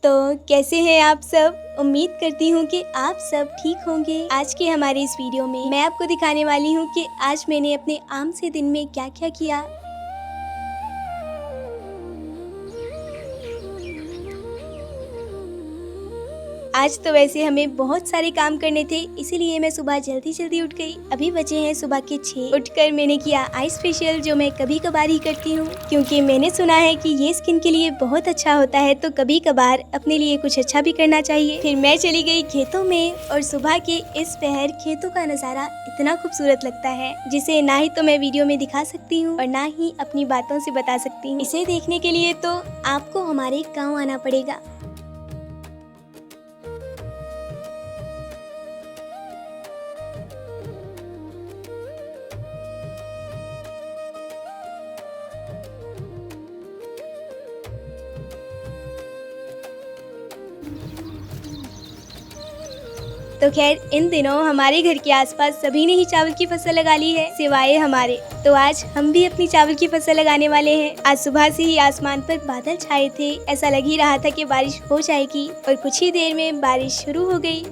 तो कैसे हैं आप सब। उम्मीद करती हूँ कि आप सब ठीक होंगे। आज के हमारे इस वीडियो में मैं आपको दिखाने वाली हूँ कि आज मैंने अपने आम से दिन में क्या क्या किया। आज तो वैसे हमें बहुत सारे काम करने थे, इसीलिए मैं सुबह जल्दी जल्दी उठ गई। अभी बजे हैं सुबह के 6। उठकर मैंने किया आइस फेशियल, जो मैं कभी कभार ही करती हूँ क्योंकि मैंने सुना है कि ये स्किन के लिए बहुत अच्छा होता है, तो कभी कभार अपने लिए कुछ अच्छा भी करना चाहिए। फिर मैं चली गई खेतों में और सुबह के इस पहर खेतों का नज़ारा इतना खूबसूरत लगता है जिसे ना ही तो मैं वीडियो में दिखा सकती हूँ और ना ही अपनी बातों से बता सकती हूँ। इसे देखने के लिए तो आपको हमारे गाँव आना पड़ेगा। तो खैर इन दिनों हमारे घर के आसपास सभी ने ही चावल की फसल लगा ली है, सिवाय हमारे। तो आज हम भी अपनी चावल की फसल लगाने वाले हैं। आज सुबह से ही आसमान पर बादल छाए थे, ऐसा लग ही रहा था कि बारिश हो जाएगी और कुछ ही देर में बारिश शुरू हो गई।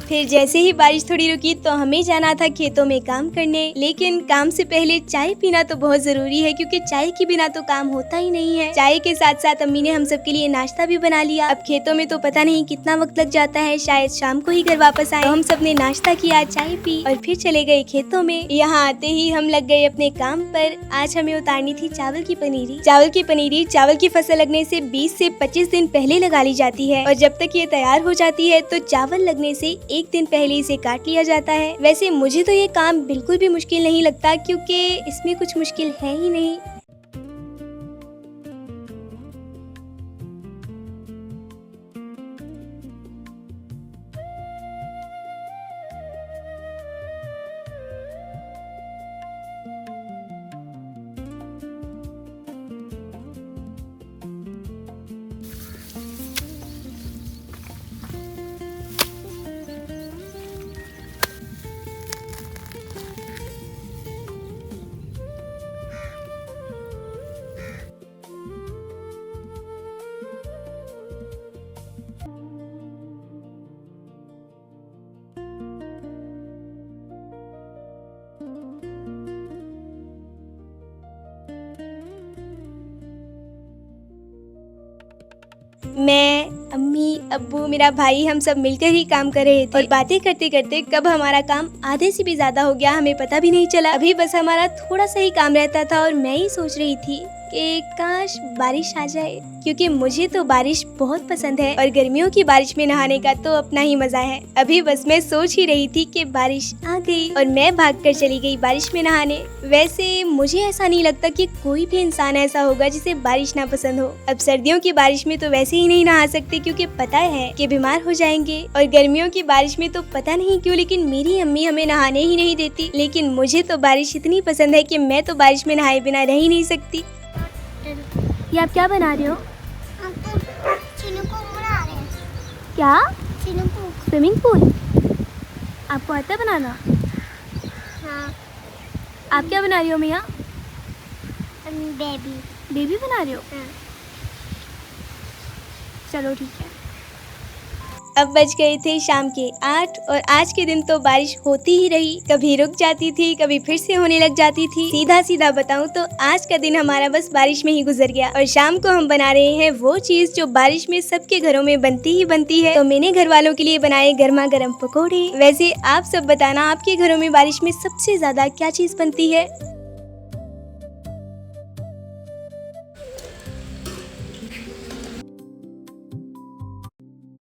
फिर जैसे ही बारिश थोड़ी रुकी तो हमें जाना था खेतों में काम करने, लेकिन काम से पहले चाय पीना तो बहुत जरूरी है क्योंकि चाय के बिना तो काम होता ही नहीं है। चाय के साथ साथ अम्मी ने हम सब के लिए नाश्ता भी बना लिया। अब खेतों में तो पता नहीं कितना वक्त लग जाता है, शायद शाम को ही घर वापस आए। तो हम सब ने नाश्ता किया, चाय पी और फिर चले गए खेतों में। यहाँ आते ही हम लग गए अपने काम पर। आज हमें उतारनी थी चावल की पनीरी। चावल की फसल लगने से 20 से 25 दिन पहले लगा ली जाती है और जब तक ये तैयार हो जाती है तो चावल लगने से एक दिन पहले इसे काट लिया जाता है। वैसे मुझे तो ये काम बिल्कुल भी मुश्किल नहीं लगता क्योंकि इसमें कुछ मुश्किल है ही नहीं। मैं, अम्मी, अब्बू, मेरा भाई, हम सब मिलकर ही काम कर रहे थे और बातें करते करते कब हमारा काम आधे से भी ज्यादा हो गया हमें पता भी नहीं चला। अभी बस हमारा थोड़ा सा ही काम रहता था और मैं ही सोच रही थी कि काश बारिश आ जाए, क्योंकि मुझे तो बारिश बहुत पसंद है और गर्मियों की बारिश में नहाने का तो अपना ही मजा है। अभी बस मैं सोच ही रही थी कि बारिश आ गई और मैं भागकर चली गई बारिश में नहाने। वैसे मुझे ऐसा नहीं लगता कि कोई भी इंसान ऐसा होगा जिसे बारिश ना पसंद हो। अब सर्दियों की बारिश में तो वैसे ही नहीं नहा सकते क्योंकि पता है कि बीमार हो जाएंगे, और गर्मियों की बारिश में तो पता नहीं क्यों लेकिन मेरी अम्मी हमें नहाने ही नहीं देती। लेकिन मुझे तो बारिश इतनी पसंद है कि मैं तो बारिश में नहाए बिना रह ही नहीं सकती। ये आप क्या बना रहे हो? हम तो स्विमिंग पूल बना रहे हैं। क्या? Swimming pool? आपको आता है बनाना? हाँ। आप क्या बना रही हो मियाँ? बेबी। बेबी बना रहे हो? हाँ। चलो ठीक है। अब बज गए थे शाम के 8 और आज के दिन तो बारिश होती ही रही, कभी रुक जाती थी कभी फिर से होने लग जाती थी। सीधा सीधा बताऊं तो आज का दिन हमारा बस बारिश में ही गुजर गया और शाम को हम बना रहे हैं वो चीज जो बारिश में सबके घरों में बनती ही बनती है। तो मैंने घर वालों के लिए बनाए गर्मा गर्म पकौड़े। वैसे आप सब बताना आपके घरों में बारिश में सबसे ज्यादा क्या चीज बनती है?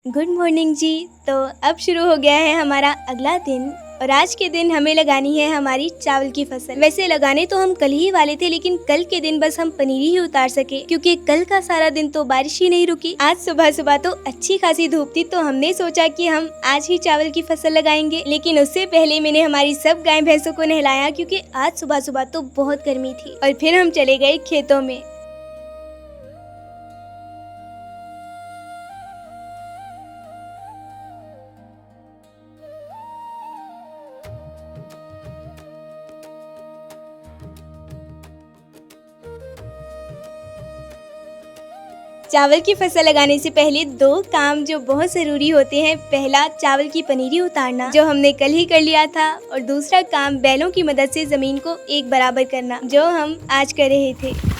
गुड मॉर्निंग जी। तो अब शुरू हो गया है हमारा अगला दिन और आज के दिन हमें लगानी है हमारी चावल की फसल। वैसे लगाने तो हम कल ही वाले थे, लेकिन कल के दिन बस हम पनीर ही उतार सके, क्योंकि कल का सारा दिन तो बारिश ही नहीं रुकी। आज सुबह सुबह तो अच्छी खासी धूप थी, तो हमने सोचा कि हम आज ही चावल की फसल लगाएंगे। लेकिन उससे पहले मैंने हमारी सब गाय भैंसों को नहलाया, क्योंकि आज सुबह सुबह तो बहुत गर्मी थी। और फिर हम चले गए खेतों में। चावल की फसल लगाने से पहले दो काम जो बहुत जरूरी होते हैं। पहला, चावल की पनीरी उतारना, जो हमने कल ही कर लिया था। और दूसरा काम, बैलों की मदद से जमीन को एक बराबर करना, जो हम आज कर रहे थे।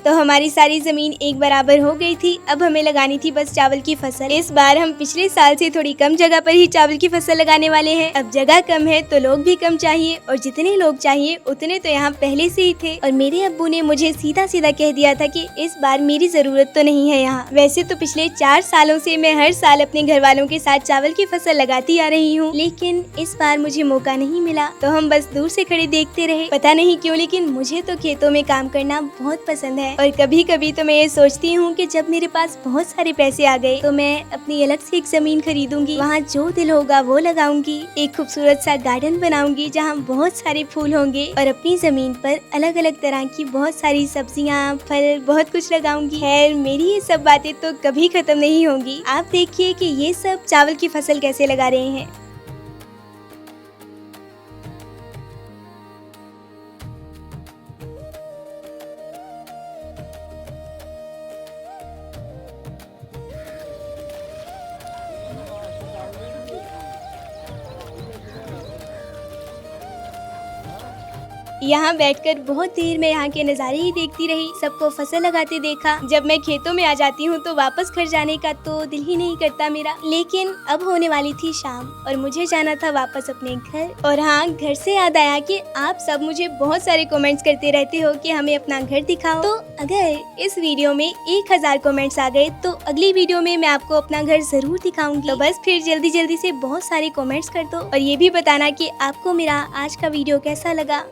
तो हमारी सारी जमीन एक बराबर हो गई थी। अब हमें लगानी थी बस चावल की फसल। इस बार हम पिछले साल से थोड़ी कम जगह पर ही चावल की फसल लगाने वाले हैं। अब जगह कम है तो लोग भी कम चाहिए, और जितने लोग चाहिए उतने तो यहाँ पहले से ही थे। और मेरे अब्बू ने मुझे सीधा सीधा कह दिया था कि इस बार मेरी जरूरत तो नहीं है यहाँ। वैसे तो पिछले 4 सालों से मैं हर साल अपने घर वालों के साथ चावल की फसल लगाती आ रही हूँ, लेकिन इस बार मुझे मौका नहीं मिला, तो हम बस दूर से खड़े देखते रहे। पता नहीं क्यों, लेकिन मुझे तो खेतों में काम करना बहुत पसंद है। और कभी कभी तो मैं ये सोचती हूँ कि जब मेरे पास बहुत सारे पैसे आ गए तो मैं अपनी अलग से एक जमीन खरीदूंगी, वहाँ जो दिल होगा वो लगाऊंगी, एक खूबसूरत सा गार्डन बनाऊंगी जहाँ बहुत सारे फूल होंगे, और अपनी जमीन पर अलग अलग तरह की बहुत सारी सब्जियाँ, फल, बहुत कुछ लगाऊंगी। खैर, मेरी ये सब बातें तो कभी खत्म नहीं होंगी। आप देखिए कि ये सब चावल की फसल कैसे लगा रहे हैं। यहाँ बैठकर बहुत देर में यहाँ के नज़ारे ही देखती रही। सबको फसल लगाते देखा। जब मैं खेतों में आ जाती हूँ तो वापस घर जाने का तो दिल ही नहीं करता मेरा। लेकिन अब होने वाली थी शाम और मुझे जाना था वापस अपने घर। और हाँ, घर से याद आया कि आप सब मुझे बहुत सारे कमेंट्स करते रहते हो कि हमें अपना घर दिखाओ। तो अगर इस वीडियो में 1000 कमेंट्स आ गए तो अगली वीडियो में मैं आपको अपना घर जरूर दिखाऊंगी। तो बस फिर जल्दी जल्दी से बहुत सारे कमेंट्स कर दो, और ये भी बताना कि आपको मेरा आज का वीडियो कैसा लगा।